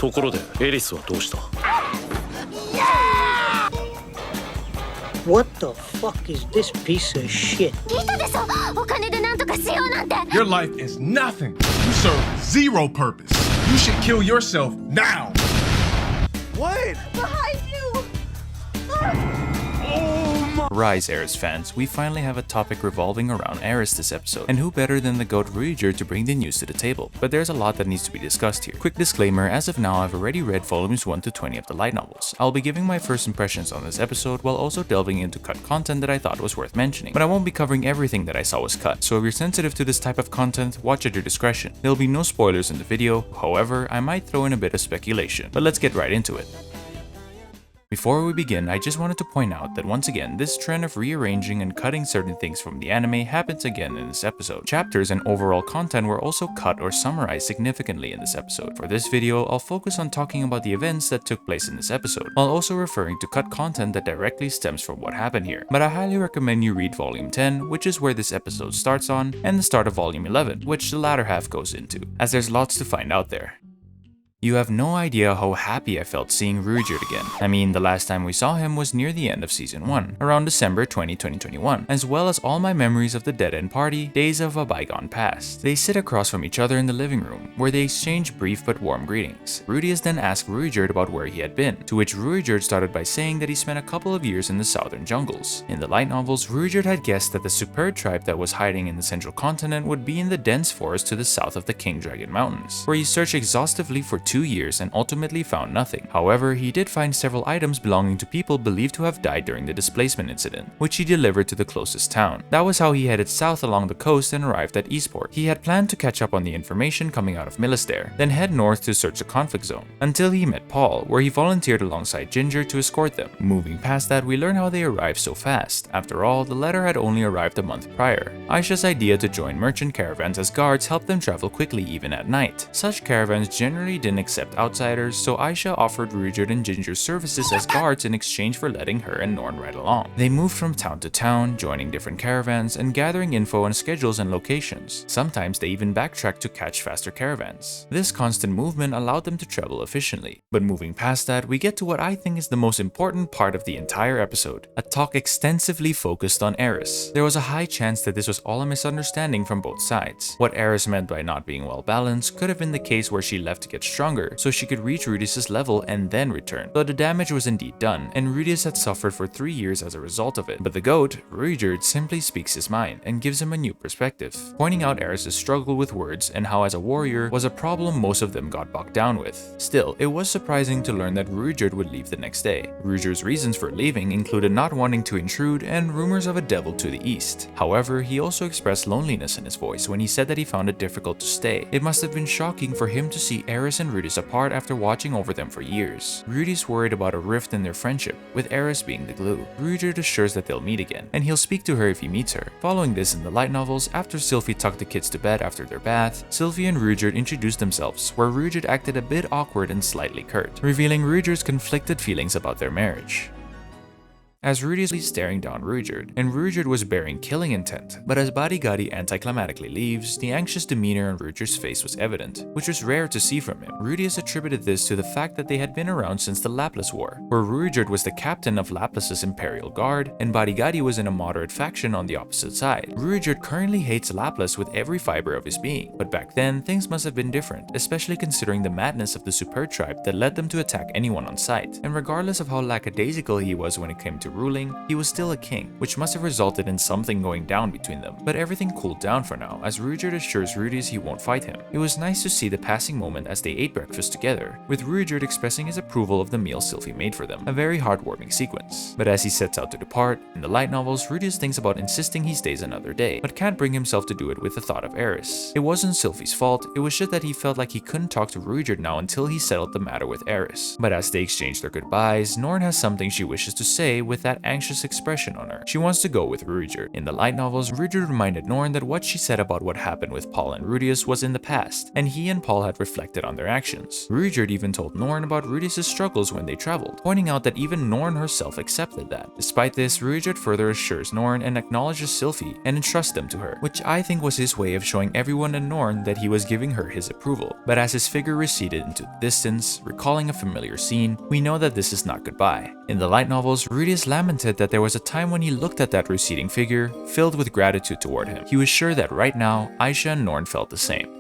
ところでエリスはどうした？ What the fuck is this piece of shit? Your life is nothing. You serve zero purpose. You should kill yourself now. What? Behind you! Rise, Eris fans, we finally have a topic revolving around Eris this episode, and who better than the GOAT Ruijerd to bring the news to the table? But there's a lot that needs to be discussed here. Quick disclaimer, as of now I've already read volumes 1 to 20 of the light novels. I'll be giving my first impressions on this episode while also delving into cut content that I thought was worth mentioning, but I won't be covering everything that I saw was cut, so if you're sensitive to this type of content, watch at your discretion. There'll be no spoilers in the video, however, I might throw in a bit of speculation, but let's get right into it. Before we begin, I just wanted to point out that once again, this trend of rearranging and cutting certain things from the anime happens again in this episode. Chapters and overall content were also cut or summarized significantly in this episode. For this video, I'll focus on talking about the events that took place in this episode, while also referring to cut content that directly stems from what happened here. But I highly recommend you read volume 10, which is where this episode starts on, and the start of volume 11, which the latter half goes into, as there's lots to find out there. You have no idea how happy I felt seeing Ruijerd again. I mean, the last time we saw him was near the end of season 1, around December 2021, as well as all my memories of the Dead End Party, days of a bygone past. They sit across from each other in the living room, where they exchange brief but warm greetings. Rudius then asked Ruijerd about where he had been, to which Ruijerd started by saying that he spent a couple of years in the southern jungles. In the light novels, Ruijerd had guessed that the superb tribe that was hiding in the central continent would be in the dense forest to the south of the King Dragon Mountains, where he searched exhaustively for 2 years and ultimately found nothing. However, he did find several items belonging to people believed to have died during the displacement incident, which he delivered to the closest town. That was how he headed south along the coast and arrived at Eastport. He had planned to catch up on the information coming out of Milistair, then head north to search the conflict zone, until he met Paul, where he volunteered alongside Ginger to escort them. Moving past that, we learn how they arrived so fast. After all, the letter had only arrived a month prior. Aisha's idea to join merchant caravans as guards helped them travel quickly even at night. Such caravans generally didn't accept outsiders, so Aisha offered Ruijerd and Ginger's services as guards in exchange for letting her and Norn ride along. They moved from town to town, joining different caravans and gathering info on schedules and locations. Sometimes they even backtracked to catch faster caravans. This constant movement allowed them to travel efficiently. But moving past that, we get to what I think is the most important part of the entire episode, a talk extensively focused on Eris. There was a high chance that this was all a misunderstanding from both sides. What Eris meant by not being well balanced could have been the case where she left to get stronger, so she could reach Rudius' level and then return. Though the damage was indeed done, and Rudius had suffered for 3 years as a result of it. But the GOAT, Ruijerd, simply speaks his mind and gives him a new perspective, pointing out Eris' struggle with words and how as a warrior was a problem most of them got bogged down with. Still, it was surprising to learn that Ruijerd would leave the next day. Ruijerd's reasons for leaving included not wanting to intrude and rumors of a devil to the east. However, he also expressed loneliness in his voice when he said that he found it difficult to stay. It must have been shocking for him to see Eris and Rudius apart after watching over them for years. Rudius worried about a rift in their friendship, with Eris being the glue. Ruijerd assures that they'll meet again, and he'll speak to her if he meets her. Following this in the light novels, after Sylphie tucked the kids to bed after their bath, Sylphie and Ruijerd introduced themselves, where Ruijerd acted a bit awkward and slightly curt, revealing Ruijerd's conflicted feelings about their marriage. As Rudius was staring down Ruijerd, and Ruijerd was bearing killing intent, but as Badigadi anticlimactically leaves, the anxious demeanor on Ruijerd's face was evident, which was rare to see from him. Rudius attributed this to the fact that they had been around since the Laplas War, where Ruijerd was the captain of Laplas's Imperial Guard, and Badigadi was in a moderate faction on the opposite side. Ruijerd currently hates Laplas with every fiber of his being, but back then, things must have been different, especially considering the madness of the superb tribe that led them to attack anyone on sight. And regardless of how lackadaisical he was when it came to ruling, he was still a king, which must have resulted in something going down between them. But everything cooled down for now, as Ruijerd assures Rudius he won't fight him. It was nice to see the passing moment as they ate breakfast together, with Ruijerd expressing his approval of the meal Sylphie made for them, a very heartwarming sequence. But as he sets out to depart, in the light novels, Rudius thinks about insisting he stays another day, but can't bring himself to do it with the thought of Eris. It wasn't Sylphie's fault, it was just that he felt like he couldn't talk to Ruijerd now until he settled the matter with Eris. But as they exchange their goodbyes, Norn has something she wishes to say, with with that anxious expression on her. She wants to go with Ruijerd. In the light novels, Ruijerd reminded Norn that what she said about what happened with Paul and Rudius was in the past, and he and Paul had reflected on their actions. Ruijerd even told Norn about Rudius' struggles when they traveled, pointing out that even Norn herself accepted that. Despite this, Ruijerd further assures Norn and acknowledges Sylphie and entrusts them to her, which I think was his way of showing everyone and Norn that he was giving her his approval. But as his figure receded into the distance, recalling a familiar scene, we know that this is not goodbye. In the light novels, Rudius lamented that there was a time when he looked at that receding figure, filled with gratitude toward him. He was sure that right now, Aisha and Norn felt the same.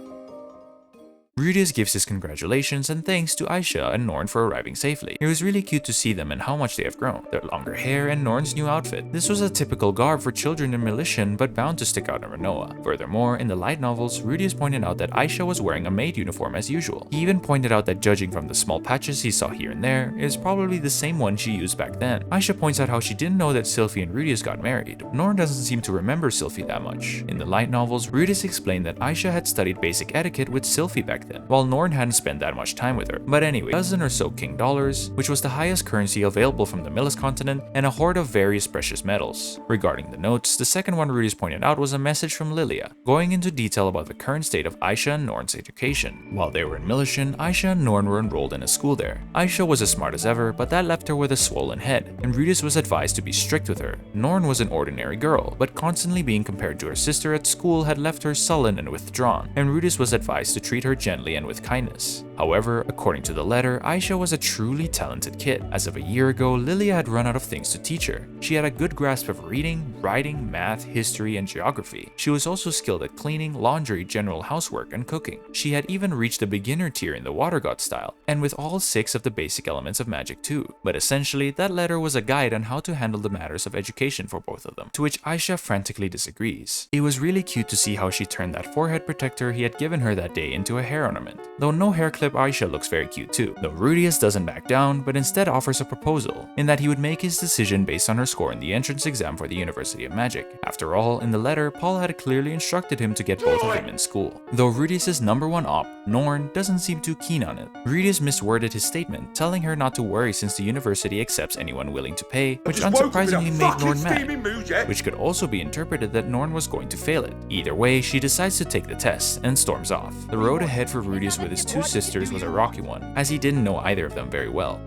Rudius gives his congratulations and thanks to Aisha and Norn for arriving safely. It was really cute to see them and how much they have grown. Their longer hair and Norn's new outfit. This was a typical garb for children in Militian, but bound to stick out in Renoa. Furthermore, in the light novels, Rudius pointed out that Aisha was wearing a maid uniform as usual. He even pointed out that judging from the small patches he saw here and there, it is probably the same one she used back then. Aisha points out how she didn't know that Sylphie and Rudius got married. Norn doesn't seem to remember Sylphie that much. In the light novels, Rudius explained that Aisha had studied basic etiquette with Sylphie back then, while Norn hadn't spent that much time with her. But anyway, a dozen or so king dollars, which was the highest currency available from the Millis continent, and a hoard of various precious metals. Regarding the notes, the second one Rudius pointed out was a message from Lilia, going into detail about the current state of Aisha and Norn's education. While they were in Militian, Aisha and Norn were enrolled in a school there. Aisha was as smart as ever, but that left her with a swollen head, and Rudius was advised to be strict with her. Norn was an ordinary girl, but constantly being compared to her sister at school had left her sullen and withdrawn, and Rudius was advised to treat her gently and with kindness. However, according to the letter, Aisha was a truly talented kid. As of a year ago, Lilia had run out of things to teach her. She had a good grasp of reading, writing, math, history, and geography. She was also skilled at cleaning, laundry, general housework, and cooking. She had even reached the beginner tier in the water god style, and with all 6 of the basic elements of magic too. But essentially, that letter was a guide on how to handle the matters of education for both of them, to which Aisha frantically disagrees. It was really cute to see how she turned that forehead protector he had given her that day into a hair ornament. Though no hair clip, Aisha looks very cute too. Though Rudius doesn't back down, but instead offers a proposal, in that he would make his decision based on her score in the entrance exam for the University of Magic. After all, in the letter, Paul had clearly instructed him to get both of them in school. Though Rudius' #1 op, Norn, doesn't seem too keen on it. Rudius misworded his statement, telling her not to worry since the university accepts anyone willing to pay, which unsurprisingly made Norn mad, which could also be interpreted that Norn was going to fail it. Either way, she decides to take the test and storms off. The road ahead for Rudius with his 2 sisters was a rocky one, as he didn't know either of them very well.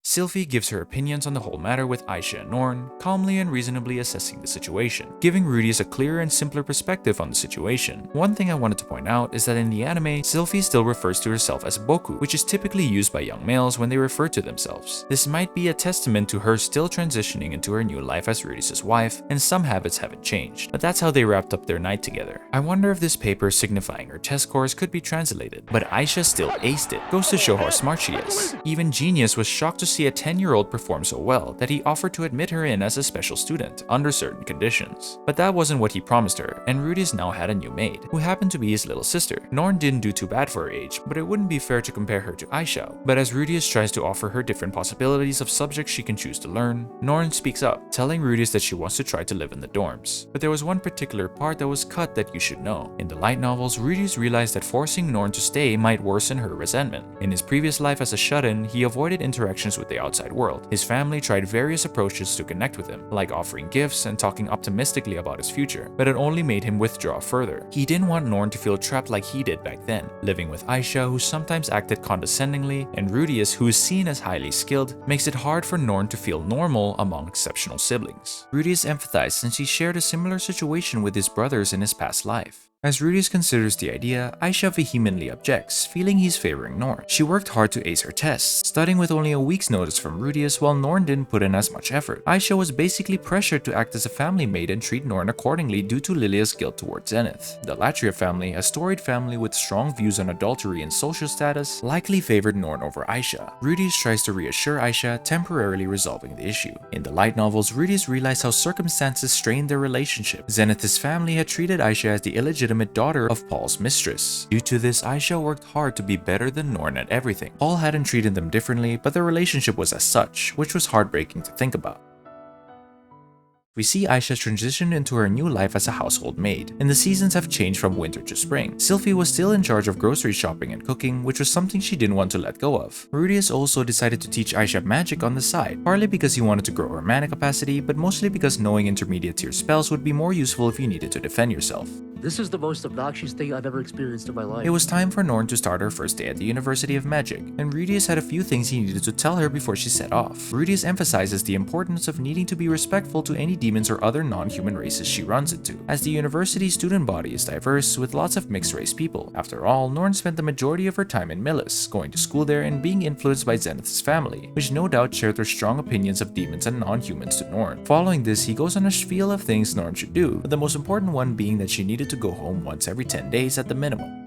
Sylphie gives her opinions on the whole matter with Aisha and Norn, calmly and reasonably assessing the situation, giving Rudius a clearer and simpler perspective on the situation. One thing I wanted to point out is that in the anime, Sylphie still refers to herself as Boku, which is typically used by young males when they refer to themselves. This might be a testament to her still transitioning into her new life as Rudius' wife, and some habits haven't changed, but that's how they wrapped up their night together. I wonder if this paper signifying her test scores could be translated, but Aisha still aced it. Goes to show how smart she is. Even Genius was shocked to see a 10-year-old perform so well that he offered to admit her in as a special student under certain conditions. But that wasn't what he promised her, and Rudius now had a new maid, who happened to be his little sister. Norn didn't do too bad for her age, but it wouldn't be fair to compare her to Aisha. But as Rudius tries to offer her different possibilities of subjects she can choose to learn, Norn speaks up, telling Rudius that she wants to try to live in the dorms. But there was one particular part that was cut that you should know. In the light novels, Rudius realized that forcing Norn to stay might worsen her resentment. In his previous life as a shut-in, he avoided interactions with the outside world. His family tried various approaches to connect with him, like offering gifts and talking optimistically about his future, but it only made him withdraw further. He didn't want Norn to feel trapped like he did back then, living with Aisha, who sometimes acted condescendingly, and Rudius, who is seen as highly skilled, makes it hard for Norn to feel normal among exceptional siblings. Rudius empathized since he shared a similar situation with his brothers in his past life. As Rudius considers the idea, Aisha vehemently objects, feeling he's favoring Norn. She worked hard to ace her tests, studying with only a week's notice from Rudius while Norn didn't put in as much effort. Aisha was basically pressured to act as a family maid and treat Norn accordingly due to Lilia's guilt towards Zenith. The Latria family, a storied family with strong views on adultery and social status, likely favored Norn over Aisha. Rudius tries to reassure Aisha, temporarily resolving the issue. In the light novels, Rudius realized how circumstances strained their relationship. Zenith's family had treated Aisha as the illegitimate daughter of Paul's mistress. Due to this, Aisha worked hard to be better than Norn at everything. Paul hadn't treated them differently, but their relationship was as such, which was heartbreaking to think about. We see Aisha transition into her new life as a household maid, and the seasons have changed from winter to spring. Sylvie was still in charge of grocery shopping and cooking, which was something she didn't want to let go of. Ruijerd also decided to teach Aisha magic on the side, partly because he wanted to grow her mana capacity, but mostly because knowing intermediate tier spells would be more useful if you needed to defend yourself. This is the most obnoxious thing I've ever experienced in my life. It was time for Norn to start her first day at the University of Magic, and Ruijerd had a few things he needed to tell her before she set off. Ruijerd emphasizes the importance of needing to be respectful to any demons or other non-human races she runs into, as the university's student body is diverse with lots of mixed-race people. After all, Norn spent the majority of her time in Millis, going to school there and being influenced by Zenith's family, which no doubt shared their strong opinions of demons and non-humans to Norn. Following this, he goes on a spiel of things Norn should do, but the most important one being that she needed to go home once every 10 days at the minimum.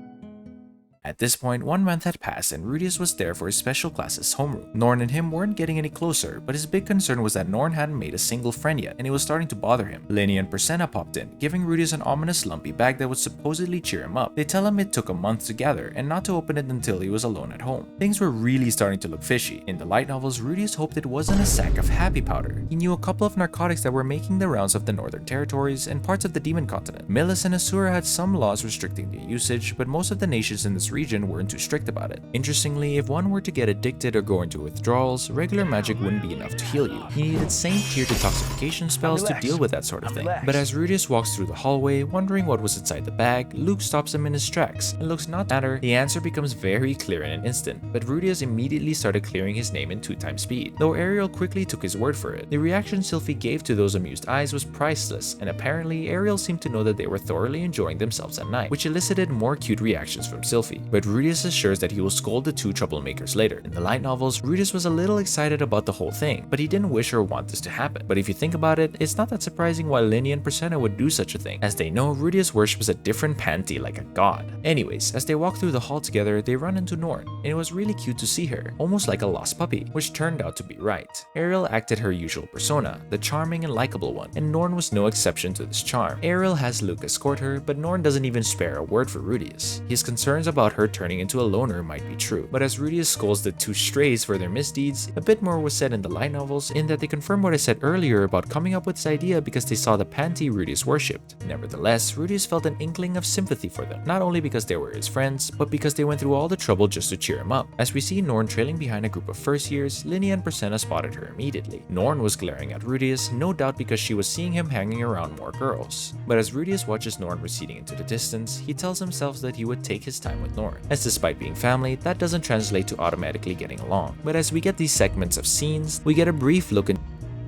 At this point, 1 month had passed and Ruijerd was there for his special class's homeroom. Norn and him weren't getting any closer, but his big concern was that Norn hadn't made a single friend yet, and it was starting to bother him. Lenny and Persena popped in, giving Ruijerd an ominous lumpy bag that would supposedly cheer him up. They tell him it took a month to gather, and not to open it until he was alone at home. Things were really starting to look fishy. In the light novels, Ruijerd hoped it wasn't a sack of happy powder. He knew a couple of narcotics that were making the rounds of the northern territories and parts of the demon continent. Millis and Asura had some laws restricting their usage, but most of the nations in this region weren't too strict about it. Interestingly, if one were to get addicted or go into withdrawals, regular magic wouldn't be enough to heal you. He needed same tier detoxification spells to deal with that sort of thing. But as Ruijerd walks through the hallway, wondering what was inside the bag, Luke stops him in his tracks. It looks not matter, the answer becomes very clear in an instant, but Ruijerd immediately started clearing his name in 2x speed, though Ariel quickly took his word for it. The reaction Sylvie gave to those amused eyes was priceless, and apparently Ariel seemed to know that they were thoroughly enjoying themselves at night, which elicited more cute reactions from Sylvie. But Ruijerd assures that he will scold the two troublemakers later. In the light novels, Ruijerd was a little excited about the whole thing, but he didn't wish or want this to happen. But if you think about it, it's not that surprising why Lenny and Persena would do such a thing, as they know Ruijerd worships a different panty like a god. Anyways, as they walk through the hall together, they run into Norn, and it was really cute to see her, almost like a lost puppy, which turned out to be right. Ariel acted her usual persona, the charming and likable one, and Norn was no exception to this charm. Ariel has Luke escort her, but Norn doesn't even spare a word for Ruijerd. His concerns about her turning into a loner might be true, but as Ruijerd scolds the two strays for their misdeeds, a bit more was said in the light novels, in that they confirm what I said earlier about coming up with this idea because they saw the panty Ruijerd worshipped. Nevertheless, Ruijerd felt an inkling of sympathy for them, not only because they were his friends, but because they went through all the trouble just to cheer him up. As we see Norn trailing behind a group of first years, Lenny and Persena spotted her immediately. Norn was glaring at Ruijerd, no doubt because she was seeing him hanging around more girls. But as Ruijerd watches Norn receding into the distance, he tells himself that he would take his time with Norn, as despite being family, that doesn't translate to automatically getting along. But as we get these segments of scenes, we get a brief look in.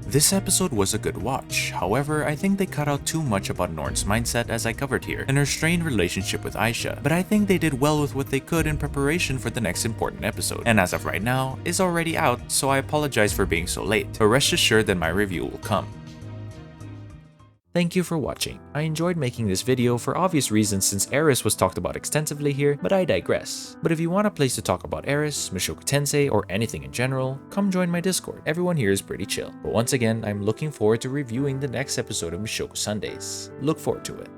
This episode was a good watch, however I think they cut out too much about Norn's mindset as I covered here, and her strained relationship with Aisha, but I think they did well with what they could in preparation for the next important episode, and as of right now, is already out, so I apologize for being so late, but rest assured that my review will come. Thank you for watching. I enjoyed making this video for obvious reasons since Eris was talked about extensively here, but I digress. But if you want a place to talk about Eris, Mushoku Tensei, or anything in general, come join my Discord. Everyone here is pretty chill. But once again, I'm looking forward to reviewing the next episode of Mushoku Sundays. Look forward to it.